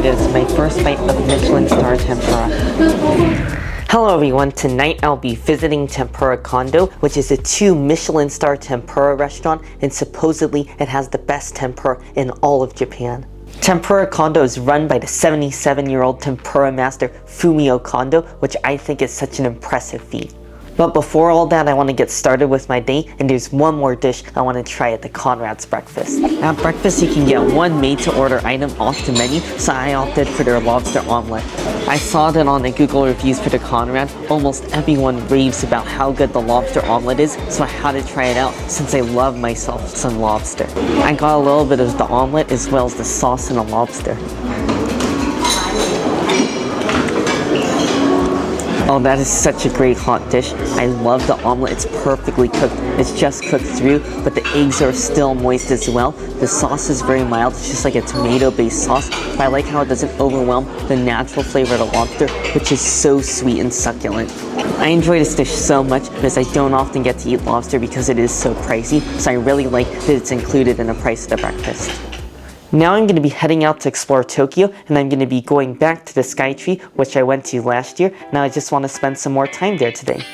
it is, my first bite of Michelin star tempura. Hello everyone, tonight I'll be visiting Tempura Kondo, which is a 2 Michelin star tempura restaurant, and supposedly it has the best tempura in all of Japan. Tempura Kondo is run by the 77-year-old tempura master Fumio Kondo, which I think is such an impressive feat. But before all that, I want to get started with my day, and there's one more dish I want to try at the Conrad's breakfast. At breakfast, you can get one made-to-order item off the menu, so I opted for their lobster omelet. I saw that on the Google reviews for the Conrad, almost everyone raves about how good the lobster omelet is, so I had to try it out since I love myself some lobster. I got a little bit of the omelet as well as the sauce and the lobster. Oh, that is such a great hot dish. I love the omelet. It's perfectly cooked. It's just cooked through, but the eggs are still moist as well. The sauce is very mild. It's just like a tomato-based sauce, but I like how it doesn't overwhelm the natural flavor of the lobster, which is so sweet and succulent. I enjoy this dish so much because I don't often get to eat lobster because it is so pricey, so I really like that it's included in the price of the breakfast. Now I'm going to be heading out to explore Tokyo, and I'm going to be going back to the Skytree, which I went to last year. Now I just want to spend some more time there today.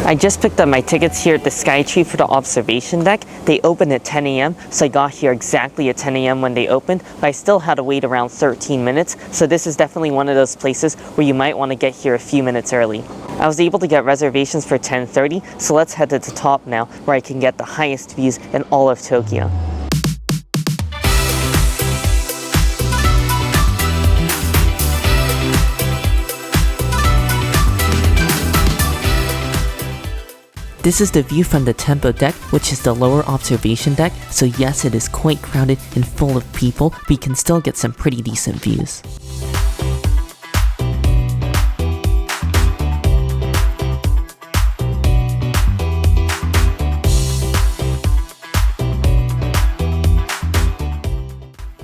I just picked up my tickets here at the Skytree for the observation deck. They open at 10 a.m., so I got here exactly at 10 a.m. when they opened, but I still had to wait around 13 minutes, so this is definitely one of those places where you might want to get here a few minutes early. I was able to get reservations for 10:30, so let's head to the top now, where I can get the highest views in all of Tokyo. This is the view from the tempo deck, which is the lower observation deck, so yes, it is quite crowded and full of people, but you can still get some pretty decent views.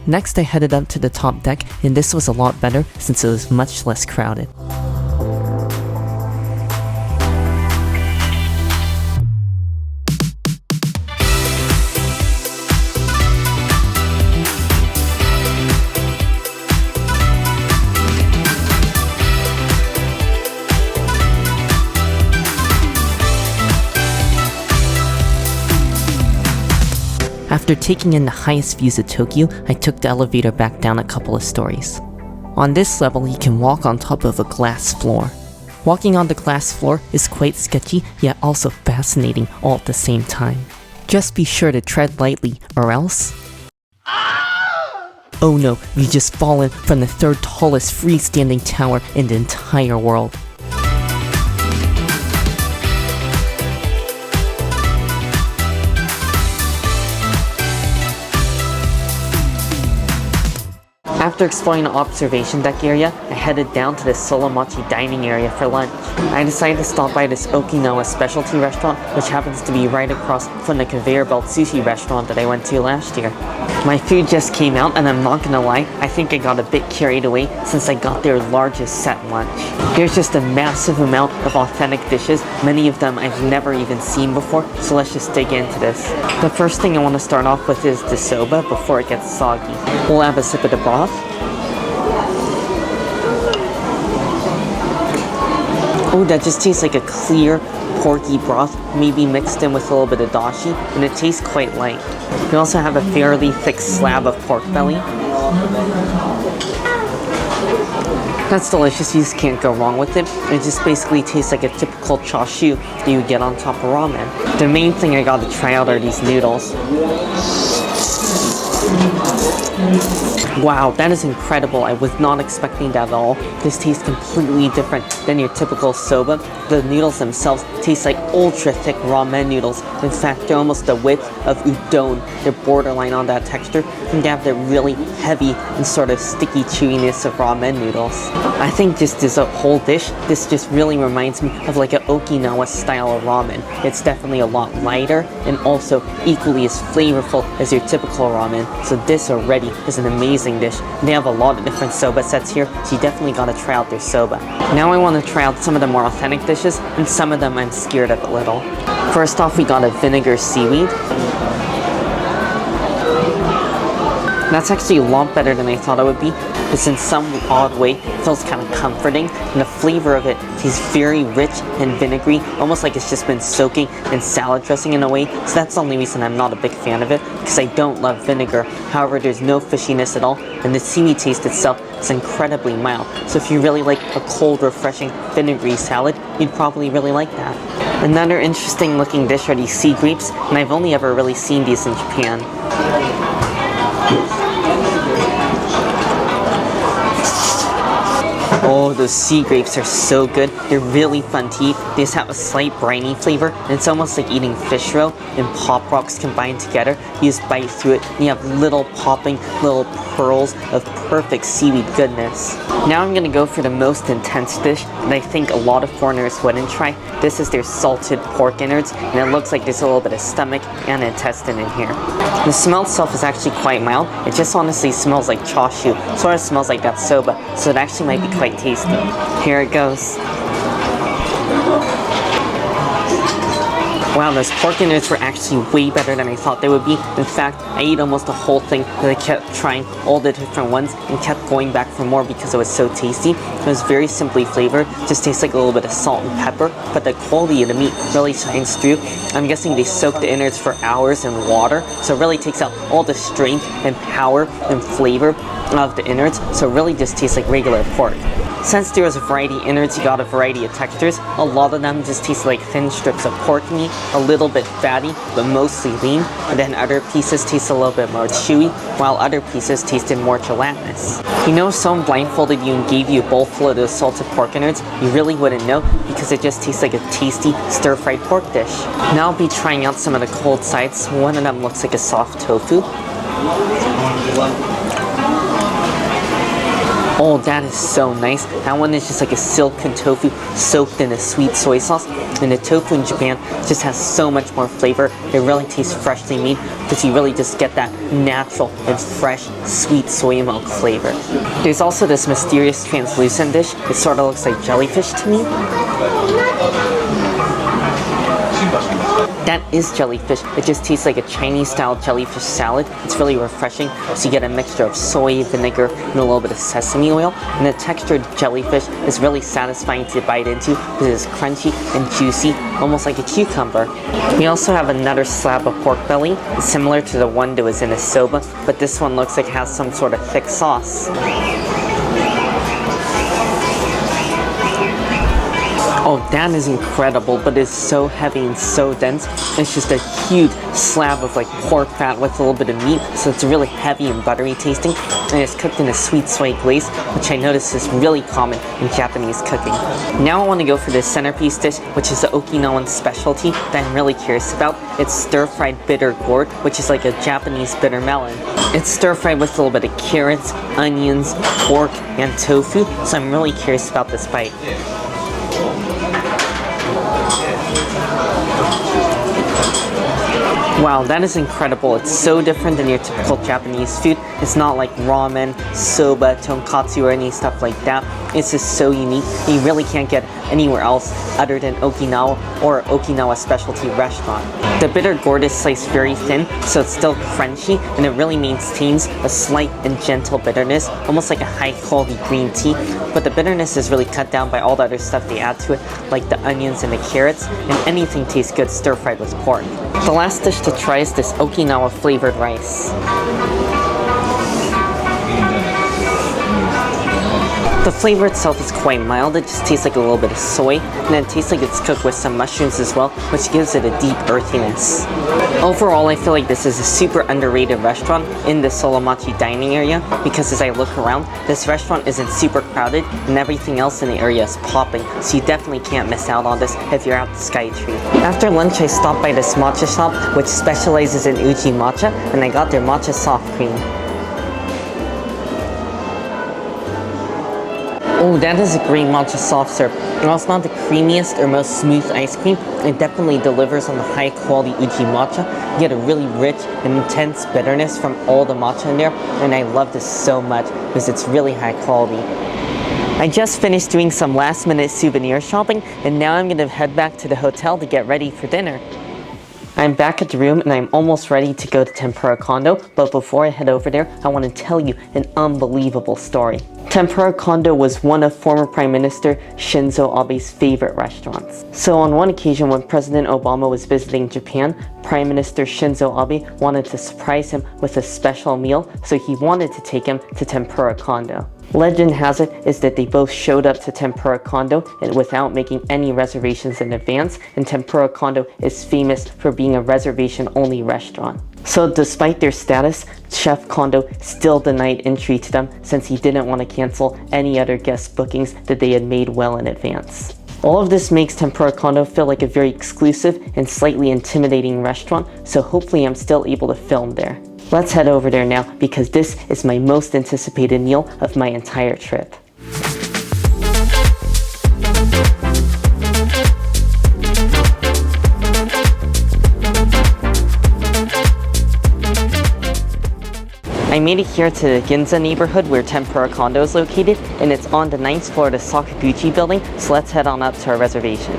Next, I headed up to the top deck, and this was a lot better since it was much less crowded. After taking in the highest views of Tokyo, I took the elevator back down a couple of stories. On this level, you can walk on top of a glass floor. Walking on the glass floor is quite sketchy, yet also fascinating all at the same time. Just be sure to tread lightly, or else... Oh no, you've just fallen from the 3rd tallest freestanding tower in the entire world. After exploring the observation deck area, I headed down to the Solomachi dining area for lunch. I decided to stop by this Okinawa specialty restaurant, which happens to be right across from the conveyor belt sushi restaurant that I went to last year. My food just came out, and I'm not gonna lie, I think I got a bit carried away since I got their largest set lunch. There's just a massive amount of authentic dishes, many of them I've never even seen before, so let's just dig into this. The first thing I want to start off with is the soba before it gets soggy. We'll have a sip of the broth. Oh, that just tastes like a clear, porky broth, maybe mixed in with a little bit of dashi, and it tastes quite light. We also have a fairly thick slab of pork belly. That's delicious, you just can't go wrong with it. It just basically tastes like a typical chashu that you would get on top of ramen. The main thing I gotta try out are these noodles. Wow, that is incredible. I was not expecting that at all. This tastes completely different than your typical soba. The noodles themselves taste like ultra thick ramen noodles. In fact, they're almost the width of udon. They're borderline on that texture, and they have the really heavy and sort of sticky chewiness of ramen noodles. I think just as a whole dish, this just really reminds me of like an Okinawa style of ramen. It's definitely a lot lighter and also equally as flavorful as your typical ramen. So this already is an amazing dish. They have a lot of different soba sets here, so you definitely gotta try out their soba. Now I want to try out some of the more authentic dishes, and some of them I'm scared of a little. First off, we got a vinegar seaweed. That's actually a lot better than I thought it would be. This in some odd way feels kind of comforting, and the flavor of it is very rich and vinegary, almost like it's just been soaking in salad dressing in a way. So that's the only reason I'm not a big fan of it, because I don't love vinegar. However, there's no fishiness at all, and the seaweed taste itself is incredibly mild. So if you really like a cold, refreshing, vinegary salad, you'd probably really like that. Another interesting looking dish are these sea grapes, and I've only ever really seen these in Japan. Oh, those sea grapes are so good. They're really fun to eat. They just have a slight briny flavor, and it's almost like eating fish roe and Pop Rocks combined together. You just bite through it, and you have little popping, little pearls of perfect seaweed goodness. Now I'm gonna go for the most intense dish that I think a lot of foreigners wouldn't try. This is their salted pork innards, and it looks like there's a little bit of stomach and intestine in here. The smell itself is actually quite mild. It just honestly smells like chashu. Sort of smells like that soba, so it actually might be quite tasty. Here it goes. Wow, those pork innards were actually way better than I thought they would be. In fact, I ate almost the whole thing, and I kept trying all the different ones and kept going back for more because it was so tasty. It was very simply flavored, just tastes like a little bit of salt and pepper, but the quality of the meat really shines through. I'm guessing they soaked the innards for hours in water, so it really takes out all the strength and power and flavor of the innards, so it really just tastes like regular pork. Since there was a variety of innards, you got a variety of textures. A lot of them just taste like thin strips of pork meat, a little bit fatty, but mostly lean. And then other pieces taste a little bit more chewy, while other pieces tasted more gelatinous. You know, if someone blindfolded you and gave you a bowl full of those salted pork innards, you really wouldn't know, because it just tastes like a tasty stir-fried pork dish. Now I'll be trying out some of the cold sides. One of them looks like a soft tofu. Oh, that is so nice. That one is just like a silken tofu soaked in a sweet soy sauce. And the tofu in Japan just has so much more flavor. It really tastes freshly made because you really just get that natural and fresh sweet soy milk flavor. There's also this mysterious translucent dish. It sort of looks like jellyfish to me. That is jellyfish. It just tastes like a Chinese-style jellyfish salad. It's really refreshing. So you get a mixture of soy, vinegar, and a little bit of sesame oil. And the textured jellyfish is really satisfying to bite into because it's crunchy and juicy, almost like a cucumber. We also have another slab of pork belly, similar to the one that was in a soba, but this one looks like it has some sort of thick sauce. Oh, that is incredible, but it's so heavy and so dense. It's just a huge slab of like pork fat with a little bit of meat, so it's really heavy and buttery tasting, and it's cooked in a sweet soy glaze, which I notice is really common in Japanese cooking. Now I want to go for this centerpiece dish, which is the Okinawan specialty that I'm really curious about. It's stir-fried bitter gourd, which is like a Japanese bitter melon. It's stir-fried with a little bit of carrots, onions, pork, and tofu, so I'm really curious about this bite. Wow, that is incredible. It's so different than your typical Japanese food. It's not like ramen, soba, tonkatsu, or any stuff like that. It's just so unique. You really can't get anywhere else other than Okinawa or Okinawa specialty restaurant. The bitter gourd is sliced very thin, so it's still crunchy, and it really maintains a slight and gentle bitterness, almost like a high-quality green tea. But the bitterness is really cut down by all the other stuff they add to it, like the onions and the carrots, and anything tastes good stir-fried with pork. The last dish to try is this Okinawa flavored rice. The flavor itself is quite mild. It just tastes like a little bit of soy, and then it tastes like it's cooked with some mushrooms as well, which gives it a deep earthiness. Overall, I feel like this is a super underrated restaurant in the Solomachi dining area, because as I look around, this restaurant isn't super crowded and everything else in the area is popping, so you definitely can't miss out on this if you're out to Skytree. After lunch, I stopped by this matcha shop, which specializes in uji matcha, and I got their matcha soft cream. Oh, that is a great matcha soft serve. While it's not the creamiest or most smooth ice cream, it definitely delivers on the high quality uji matcha. You get a really rich and intense bitterness from all the matcha in there, and I love this so much because it's really high quality. I just finished doing some last minute souvenir shopping, and now I'm gonna head back to the hotel to get ready for dinner. I'm back at the room and I'm almost ready to go to Tempura Kondo, but before I head over there, I want to tell you an unbelievable story. Tempura Kondo was one of former Prime Minister Shinzo Abe's favorite restaurants. So on one occasion when President Obama was visiting Japan, Prime Minister Shinzo Abe wanted to surprise him with a special meal, so he wanted to take him to Tempura Kondo. Legend has it is that they both showed up to Tempura Kondo and without making any reservations in advance, and Tempura Kondo is famous for being a reservation-only restaurant. So despite their status, Chef Kondo still denied entry to them since he didn't want to cancel any other guest bookings that they had made well in advance. All of this makes Tempura Kondo feel like a very exclusive and slightly intimidating restaurant, so hopefully I'm still able to film there. Let's head over there now because this is my most anticipated meal of my entire trip. I made it here to the Ginza neighborhood where Tempura Kondo is located, and it's on the 9th floor of the Sakaguchi building, so let's head on up to our reservation.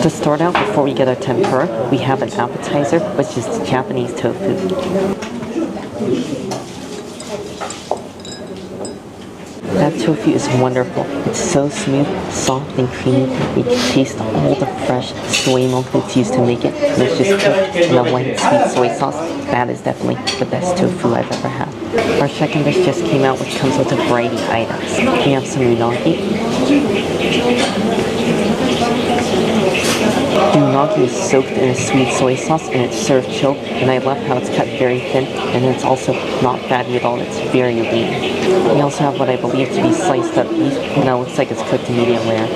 To start out, before we get our tempura, we have an appetizer, which is Japanese tofu. That tofu is wonderful. It's so smooth, soft and creamy. You can taste all the fresh soy milk that's used to make it. And it's just cooked in a light sweet soy sauce. That is definitely the best tofu I've ever had. Our second dish just came out, which comes with a variety of items. We have some unagi. The unagi is soaked in a sweet soy sauce and it's served chilled, and I love how it's cut very thin and it's also not fatty at all, it's very lean. We also have what I believe to be sliced up beef, and that looks like it's cooked medium rare.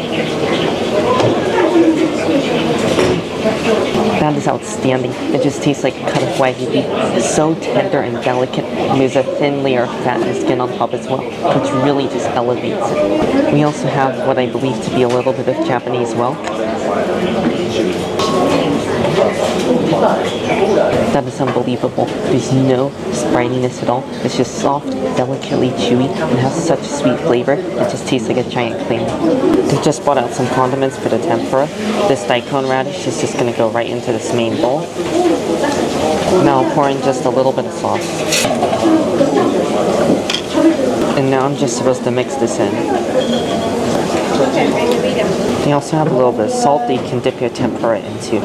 That is outstanding. It just tastes like a cut of Wagyu beef. It's so tender and delicate, and there's a thin layer of fat and skin on top as well, which really just elevates it. We also have what I believe to be a little bit of Japanese well. That is unbelievable. There's no spritiness at all. It's just soft, delicately chewy, and has such sweet flavor. It just tastes like a giant clam. We just brought out some condiments for the tempura. This daikon radish is just going to go right into this main bowl. Now I'll pour in just a little bit of sauce. And now I'm just supposed to mix this in. They also have a little bit of salt that you can dip your tempura into.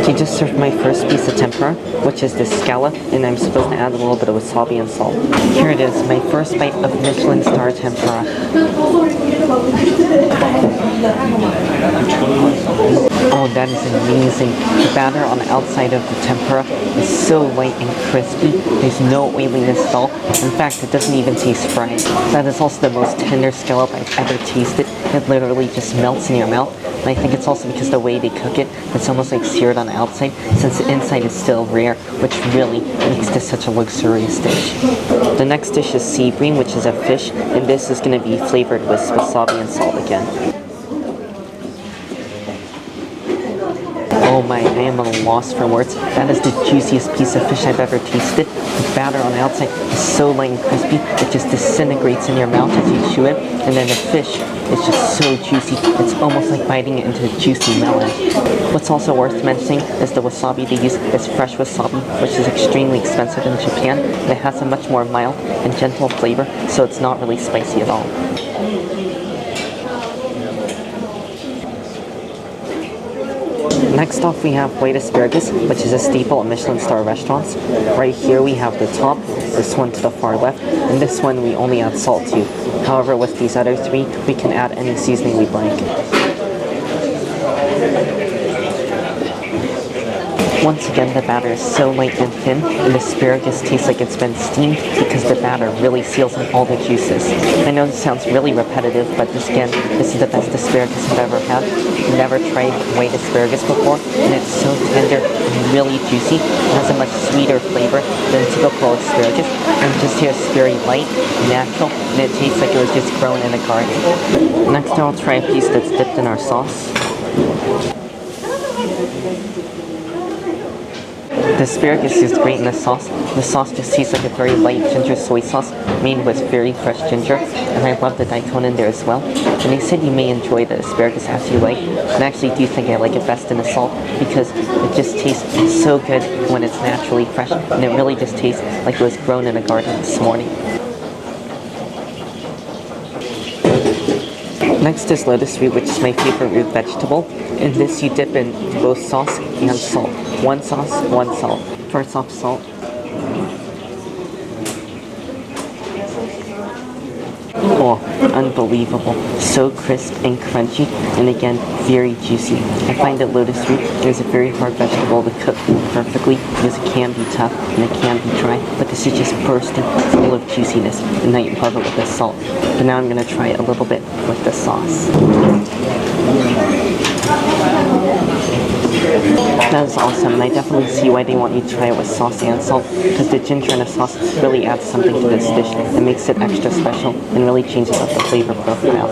She just served my first piece of tempura, which is this scallop, and I'm supposed to add a little bit of wasabi and salt. Here it is, my first bite of Michelin star tempura. Oh, that is amazing. The batter on the outside of the tempura is so light and crispy. There's no oiliness at all. In fact, it doesn't even taste fried. That is also the most tender scallop I've ever tasted. It literally just melts in your mouth. And I think it's also because the way they cook it, it's almost like seared on the outside, since the inside is still rare, which really makes this such a luxurious dish. The next dish is sea bream, which is a fish, and this is going to be flavored with wasabi and salt again. Oh my, I am at a loss for words. That is the juiciest piece of fish I've ever tasted. The batter on the outside is so light and crispy, it just disintegrates in your mouth as you chew it. And then the fish is just so juicy, it's almost like biting it into a juicy melon. What's also worth mentioning is the wasabi they use is fresh wasabi, which is extremely expensive in Japan. And it has a much more mild and gentle flavor, so it's not really spicy at all. Next off, we have white asparagus, which is a staple at Michelin star restaurants. Right here we have the top, this one to the far left, and this one we only add salt to. However, with these other three, we can add any seasoning we'd like. Once again, the batter is so light and thin, and the asparagus tastes like it's been steamed because the batter really seals in all the juices. I know this sounds really repetitive, but this is the best asparagus I've ever had. I've never tried white asparagus before, and it's so tender and really juicy. It has a much sweeter flavor than typical asparagus, and just here it's very light, natural, and it tastes like it was just grown in a garden. Next, I'll try a piece that's dipped in our sauce. The asparagus is great in the sauce. The sauce just tastes like a very light ginger soy sauce made with very fresh ginger, and I love the daikon in there as well. And they said you may enjoy the asparagus as you like, and I actually do think I like it best in the salt because it just tastes so good when it's naturally fresh, and it really just tastes like it was grown in a garden this morning. Next is lotus root, which is my favorite root vegetable. In this you dip in both sauce and salt. One sauce, one salt. First off, salt. Oh, unbelievable. So crisp and crunchy, and again, very juicy. I find that lotus root is a very hard vegetable to cook perfectly because it can be tough and it can be dry, but this is just bursting full of juiciness, and I love it with the salt. But now I'm going to try it a little bit with the sauce. That is awesome, and I definitely see why they want you to try it with sauce and salt, because the ginger in the sauce really adds something to this dish that makes it extra special and really changes up the flavor profile.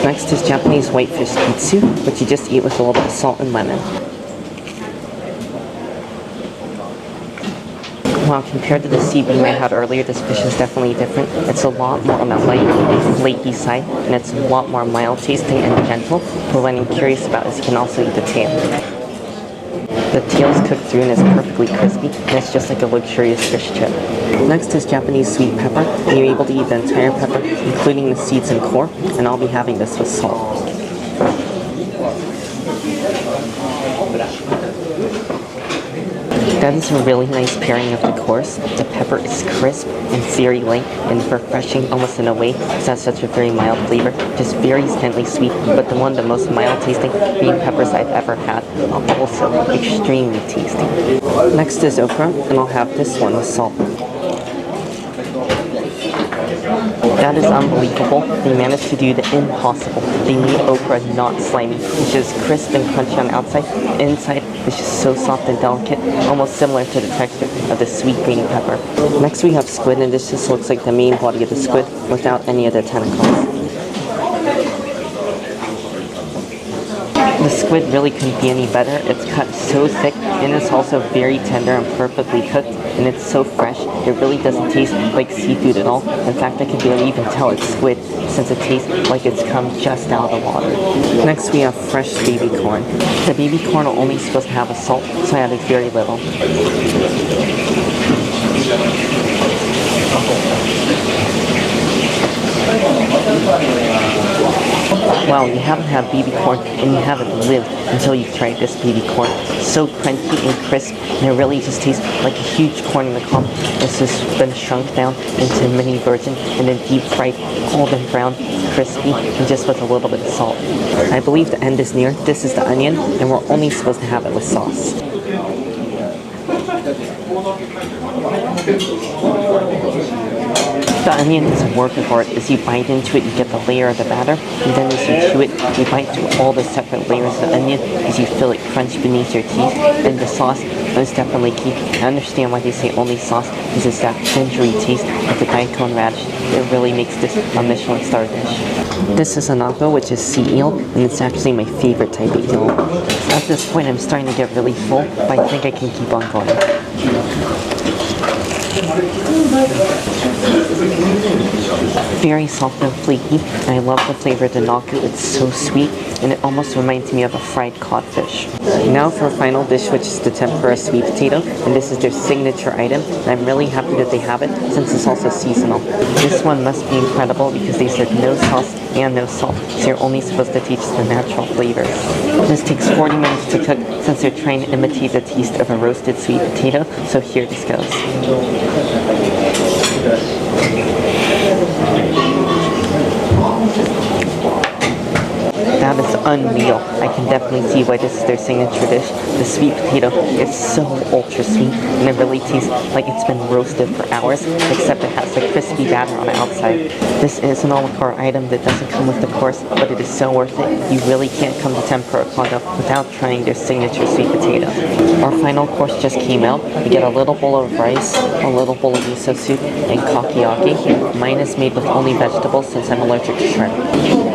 Next is Japanese whitefish kitsu, which you just eat with a little bit of salt and lemon. Well, compared to the sea bean I had earlier, this fish is definitely different. It's a lot more on the light, flaky side, and it's a lot more mild tasting and gentle. But what I'm curious about is you can also eat the tail. The tail is cooked through and is perfectly crispy, and it's just like a luxurious fish chip. Next is Japanese sweet pepper, and you're able to eat the entire pepper, including the seeds and core, and I'll be having this with salt. That is a really nice pairing of the course. The pepper is crisp and very light and refreshing almost in a way. It has such a very mild flavor, just very gently sweet, but one of the most mild tasting green peppers I've ever had. Also extremely tasty. Next is okra, and I'll have this one with salt. That is unbelievable. They managed to do the impossible. They made okra not slimy, which is crisp and crunchy on the outside. Inside is just so soft and delicate, almost similar to the texture of the sweet green pepper. Next we have squid, and this just looks like the main body of the squid without any of the tentacles. The squid really couldn't be any better. It's cut so thick, and it's also very tender and perfectly cooked, and it's so fresh. It really doesn't taste like seafood at all. In fact, I can barely even tell it's squid since it tastes like it's come just out of the water. Next we have fresh baby corn. The baby corn are only supposed to have a salt, so I added very little. Wow, you haven't had baby corn and you haven't lived until you've tried this baby corn. So crunchy and crisp, and it really just tastes like a huge corn in the cob. It's just been shrunk down into a mini version and then deep fried, golden brown, crispy, and just with a little bit of salt. I believe the end is near. This is the onion, and we're only supposed to have it with sauce. The onion is a work of art. As you bite into it, you get the layer of the batter, and then as you chew it, you bite through all the separate layers of the onion as you feel it crunch beneath your teeth. And the sauce is definitely key. I understand why they say only sauce, because it's that gingery taste of the daikon radish. It really makes this a Michelin star dish. This is anako, which is sea eel, and it's actually my favorite type of eel. At this point, I'm starting to get really full, but I think I can keep on going. Very soft and flaky. I love the flavor of the naku. It's so sweet, and it almost reminds me of a fried codfish. Now for a final dish, which is the tempura sweet potato, and this is their signature item, and I'm really happy that they have it since it's also seasonal. This one must be incredible because they serve no sauce and no salt, so you're only supposed to taste the natural flavors. This takes 40 minutes to cook since they're trying to imitate the taste of a roasted sweet potato, so here this goes. That is unreal. I can definitely see why this is their signature dish. The sweet potato is so ultra sweet, and it really tastes like it's been roasted for hours, except it has a crispy batter on the outside. This is an a la carte item that doesn't come with the course, but it is so worth it. You really can't come to Tempura Kondo without trying their signature sweet potato. Our final course just came out. We get a little bowl of rice, a little bowl of miso soup, and kakiyaki. Mine is made with only vegetables since I'm allergic to shrimp.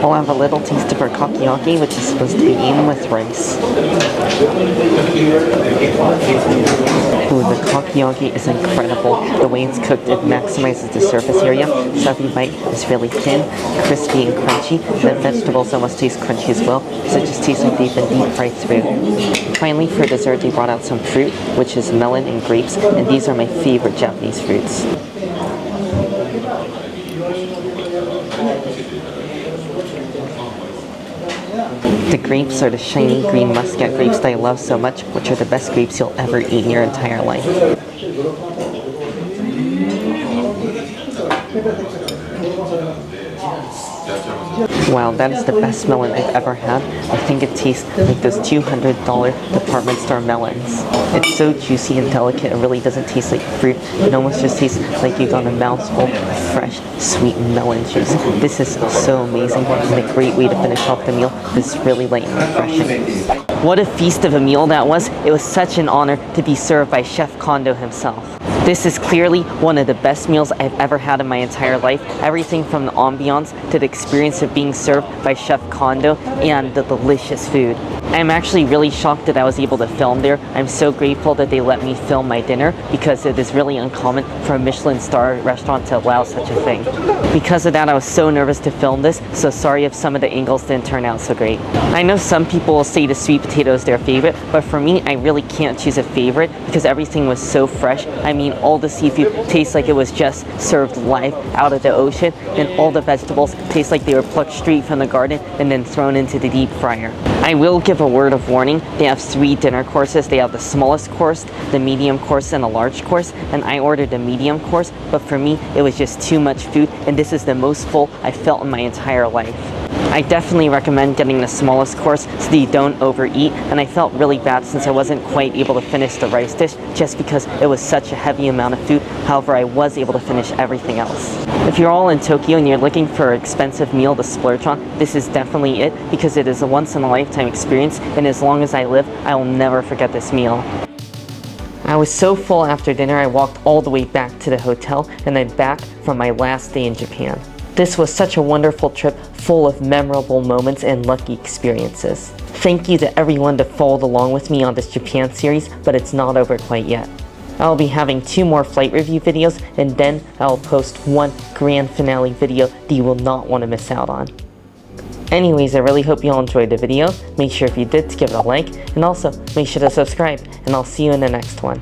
I'll have a little taste of our kakiyaki, which is supposed to be eaten with rice. Ooh, the kakiyaki is incredible. The way it's cooked, it maximizes the surface area, so every bite is really thin, crispy, and crunchy. The vegetables almost taste crunchy as well, so it just tastes like they've been deep fried through. Finally, for dessert, they brought out some fruit, which is melon and grapes, and these are my favorite Japanese fruits. The grapes are the shiny green muscat grapes that I love so much, which are the best grapes you'll ever eat in your entire life. Wow, that is the best melon I've ever had. I think it tastes like those $200 department store melons. It's so juicy and delicate, it really doesn't taste like fruit. It almost just tastes like you got a mouthful of fresh, sweet melon juice. This is so amazing and a great way to finish off the meal. This is really light and refreshing. What a feast of a meal that was. It was such an honor to be served by Chef Kondo himself. This is clearly one of the best meals I've ever had in my entire life. Everything from the ambiance to the experience of being served by Chef Kondo and the delicious food. I'm actually really shocked that I was able to film there. I'm so grateful that they let me film my dinner because it is really uncommon for a Michelin star restaurant to allow such a thing. Because of that, I was so nervous to film this, so sorry if some of the angles didn't turn out so great. I know some people will say the sweet potato is their favorite, but for me, I really can't choose a favorite because everything was so fresh. I mean, all the seafood tastes like it was just served live out of the ocean, and all the vegetables taste like they were plucked straight from the garden and then thrown into the deep fryer. I will give a word of warning. They have 3 dinner courses. They have the smallest course, the medium course, and a large course, and I ordered the medium course, but for me, it was just too much food, and this is the most full I've felt in my entire life. I definitely recommend getting the smallest course so that you don't overeat, and I felt really bad since I wasn't quite able to finish the rice dish just because it was such a heavy amount of food. However, I was able to finish everything else. If you're all in Tokyo and you're looking for an expensive meal to splurge on, this is definitely it because it is a once-in-a-lifetime experience, and as long as I live, I will never forget this meal. I was so full after dinner, I walked all the way back to the hotel and then back from my last day in Japan. This was such a wonderful trip full of memorable moments and lucky experiences. Thank you to everyone that followed along with me on this Japan series, but it's not over quite yet. I'll be having 2 more flight review videos, and then I'll post 1 grand finale video that you will not want to miss out on. Anyways, I really hope you all enjoyed the video. Make sure if you did to give it a like, and also make sure to subscribe, and I'll see you in the next one.